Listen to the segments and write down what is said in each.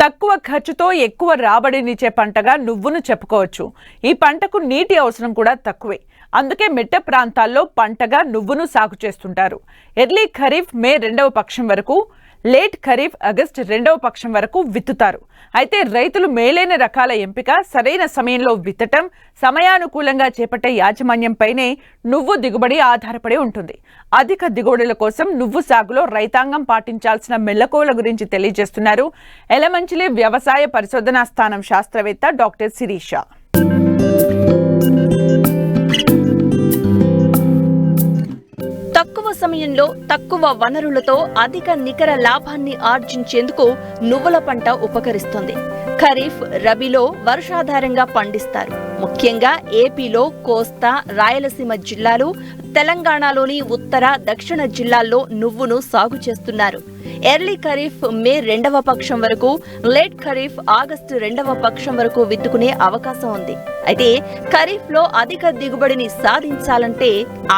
తక్కువ ఖర్చుతో ఎక్కువ రాబడినిచ్చే పంటగా నువ్వును చెప్పుకోవచ్చు. ఈ పంటకు నీటి అవసరం కూడా తక్కువే. అందుకే మెట్ట ప్రాంతాల్లో పంటగా నువ్వును సాగు చేస్తుంటారు. ఎర్లీ ఖరీఫ్ మే 2వ పక్షం వరకు, లేట్ ఖరీఫ్ ఆగస్టు 2వ పక్షం వరకు విత్తుతారు. అయితే రైతులు మేలైన రకాల ఎంపిక, సరైన సమయంలో విత్తటం, సమయానుకూలంగా చేపట్టే యాజమాన్యంపైనే నువ్వు దిగుబడి ఆధారపడి ఉంటుంది. అధిక దిగుబడుల కోసం నువ్వు సాగులో రైతాంగం పాటించాల్సిన మెళకువల గురించి తెలియజేస్తున్నారు ఎలమంచిలి వ్యవసాయ పరిశోధనా స్థానం శాస్త్రవేత్త డాక్టర్ శిరీష. తక్కువ సమయంలో తక్కువ వనరులతో అధిక నికర లాభాన్ని ఆర్జించేందుకు నువ్వుల పంట ఉపకరిస్తుంది. ఖరీఫ్, రబీలో వర్షాధారంగా పండిస్తారు. ముఖ్యంగా ఏపీలో కోస్తా, రాయలసీమ జిల్లాలు, తెలంగాణలోని ఉత్తర, దక్షిణ జిల్లాల్లో నువ్వును సాగు చేస్తున్నారు. ఎర్లీ ఖరీఫ్ మే 2వ పక్షం వరకు, లేట్ ఖరీఫ్ ఆగస్టు 2వ పక్షం వరకు విత్తుకునే అవకాశం ఉంది. అయితే ఖరీఫ్ లో అధిక దిగుబడిని సాధించాలంటే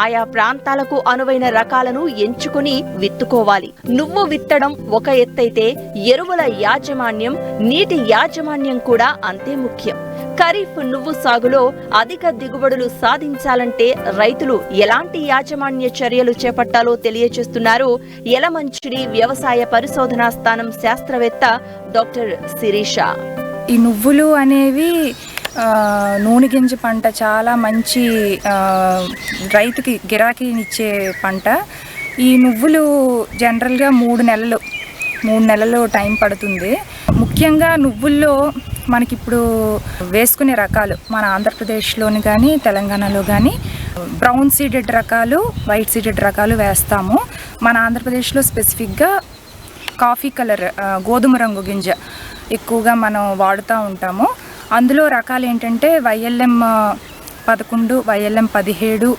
ఆయా ప్రాంతాలకు అనువైన రకాలను ఎంచుకుని విత్తుకోవాలి. నువ్వు విత్తడం ఒక ఎత్తైతే ఎరువుల యాజమాన్యం, నీటి యాజమాన్యం కూడా అంతే ముఖ్యం. ఖరీఫ్ నువ్వు సాగులో అధిక దిగుబడులు సాధించాలంటే రైతులు ఎలాంటి యాజమాన్య చర్యలు చేపట్టాలో తెలియజేస్తున్నారు ఎలమంచిలి వ్యవసాయ పరిశోధనా స్థానం శాస్త్రవేత్త డాక్టర్ శిరీష. ఈ నువ్వులు అనేవి నూనె గింజ పంట, చాలా మంచి రైతుకి గిరాకీనిచ్చే పంట. ఈ నువ్వులు జనరల్గా 3 నెలలు టైం పడుతుంది. ముఖ్యంగా నువ్వుల్లో మనకిప్పుడు వేసుకునే రకాలు మన ఆంధ్రప్రదేశ్లోని కానీ తెలంగాణలో కానీ బ్రౌన్ సీడెడ్ రకాలు, వైట్ సీడెడ్ రకాలు వేస్తాము. మన ఆంధ్రప్రదేశ్లో స్పెసిఫిక్గా కాఫీ కలర్ గోధుమ రంగు గింజ ఎక్కువగా మనం వాడుతూ ఉంటాము. అందులో రకాలు ఏంటంటే YLM 11, YLM 17,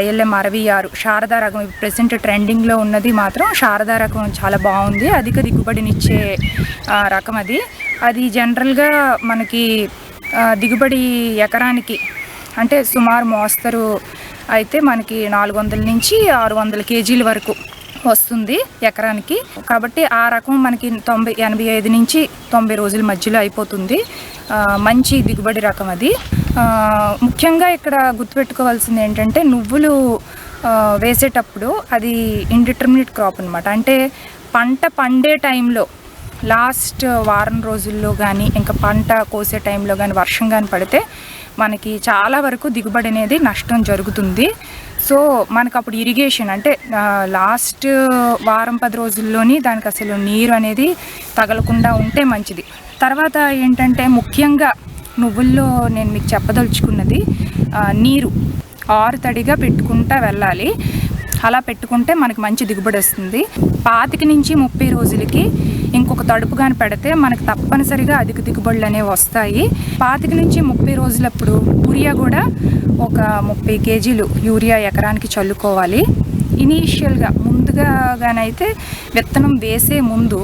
YLM 66, శారదా రకం. ప్రెసెంట్ ట్రెండింగ్లో ఉన్నది మాత్రం శారదా రకం, చాలా బాగుంది. అధిక దిగుబడినిచ్చే రకం అది. అది జనరల్గా మనకి దిగుబడి ఎకరానికి అంటే సుమారు మోస్తరు అయితే మనకి 400 నుంచి 600 కేజీల వరకు వస్తుంది ఎకరానికి. కాబట్టి ఆ రకం మనకి 85 నుంచి 90 రోజుల మధ్యలో అయిపోతుంది. మంచి దిగుబడి రకం అది. ముఖ్యంగా ఇక్కడ గుర్తుపెట్టుకోవాల్సింది ఏంటంటే నువ్వులు వేసేటప్పుడు అది ఇండిటర్మినేట్ క్రాప్ అనమాట. అంటే పంట పండే టైంలో లాస్ట్ వారం రోజుల్లో కానీ ఇంకా పంట కోసే టైంలో కానీ వర్షం కానీ పడితే మనకి చాలా వరకు దిగుబడి అనేది నష్టం జరుగుతుంది. సో మనకు అప్పుడు ఇరిగేషన్ అంటే లాస్ట్ వారం 10 రోజుల్లోని దానికి అసలు నీరు అనేది తగలకుండా ఉంటే మంచిది. తర్వాత ఏంటంటే ముఖ్యంగా నువ్వుల్లో నేను మీకు చెప్పదలుచుకున్నది నీరు ఆరుతడిగా పెట్టుకుంటూ వెళ్ళాలి. అలా పెట్టుకుంటే మనకి మంచి దిగుబడి వస్తుంది. 25 నుంచి 30 రోజులకి ఇంకొక తడుపు కానీ పెడితే మనకు తప్పనిసరిగా అధిక దిగుబడులు అనేవి వస్తాయి. 25 నుంచి 30 రోజులప్పుడు యూరియా కూడా ఒక 30 కేజీలు యూరియా ఎకరానికి చల్లుకోవాలి. ఇనీషియల్గా ముందుగానైతే విత్తనం వేసే ముందు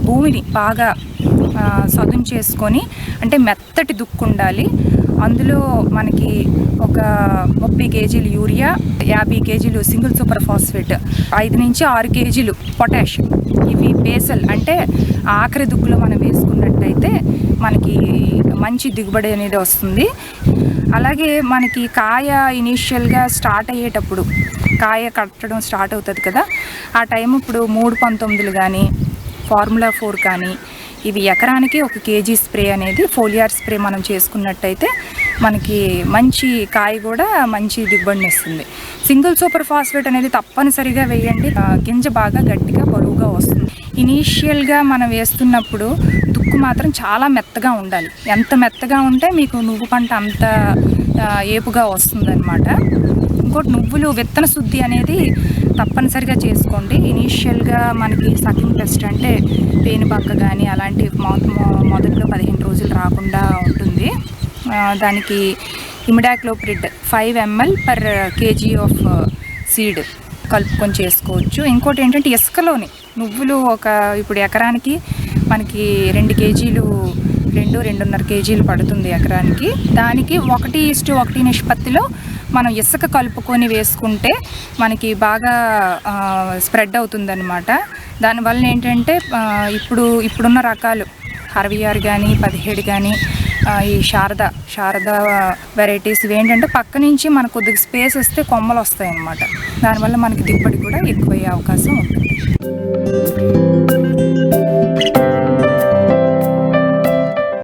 భూమిని బాగా సదును చేసుకొని, అంటే మెత్తటి దుక్కు ఉండాలి. అందులో మనకి ఒక 30 కేజీలు యూరియా, 50 కేజీలు సింగిల్ సూపర్ ఫాస్ఫేట్, 5 నుంచి 6 కేజీలు పొటాష్, ఇవి బేసల్ అంటే ఆఖరి దుక్కులో మనం వేసుకున్నట్టయితే మనకి మంచి దిగుబడి అనేది వస్తుంది. అలాగే మనకి కాయ ఇనీషియల్గా స్టార్ట్ అయ్యేటప్పుడు కాయ కట్టడం స్టార్ట్ అవుతుంది కదా, ఆ టైం ఇప్పుడు 319 కానీ ఫార్ములా 4 కానీ ఇవి ఎకరానికి 1 కేజీ స్ప్రే అనేది ఫోలియార్ స్ప్రే మనం చేసుకున్నట్టయితే మనకి మంచి కాయ కూడా మంచి దిగుబడిని ఇస్తుంది. సింగిల్ సూపర్ ఫాస్ఫేట్ అనేది తప్పనిసరిగా వేయండి. గింజ బాగా గట్టిగా బరువుగా వస్తుంది. ఇనీషియల్గా మనం వేస్తున్నప్పుడు దుక్కు మాత్రం చాలా మెత్తగా ఉండాలి. ఎంత మెత్తగా ఉంటే మీకు నువ్వు పంట అంత ఏపుగా వస్తుందన్నమాట. ఇంకోటి నువ్వులు విత్తన శుద్ధి అనేది తప్పనిసరిగా చేసుకోండి. ఇనీషియల్గా మనకి సకింగ్ పెస్ట్ అంటే పేనుబంక కానీ అలాంటి మొదట్లో 15 రోజులు రాకుండా ఉంటుంది. దానికి imidacloprid 5 ml per kg of seed కలుపుకొని చేసుకోవచ్చు. ఇంకోటి ఏంటంటే ఇసుకలోని నువ్వులు ఇప్పుడు ఎకరానికి మనకి 2 కేజీలు 2-2.5 కేజీలు పడుతుంది ఎకరానికి. దానికి 1:1 నిష్పత్తిలో మనం ఇసుక కలుపుకొని వేసుకుంటే మనకి బాగా స్ప్రెడ్ అవుతుందన్నమాట. దానివల్ల ఏంటంటే ఇప్పుడున్న రకాలు 66 కానీ 17 కానీ ఈ శారద వెరైటీస్ ఇవి ఏంటంటే పక్క నుంచి మనకు కొద్దిగా స్పేస్ ఇస్తే కొమ్మలు వస్తాయి అన్నమాట. దానివల్ల మనకి దిగుబడి కూడా ఎక్కువయ్యే అవకాశం ఉంది.